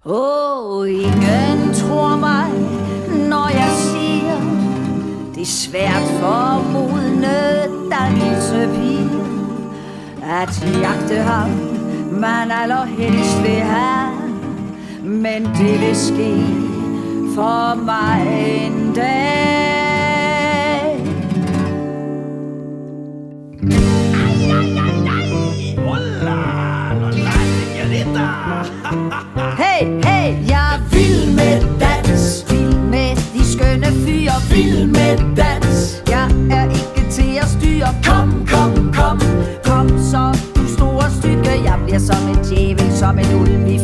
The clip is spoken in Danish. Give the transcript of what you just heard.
Ingen tror mig, når jeg siger, det er svært for modne dannelsepiger at jagte ham, man allerhelst vil have. Men det vil ske for mig en dag. Hey, hey, jeg er vild med dans, vild med de skønne fyre, vild med dans. Jeg er ikke til at styre. Kom, kom, kom, kom så du store stykke. Jeg bliver som en djævel, som en ulv i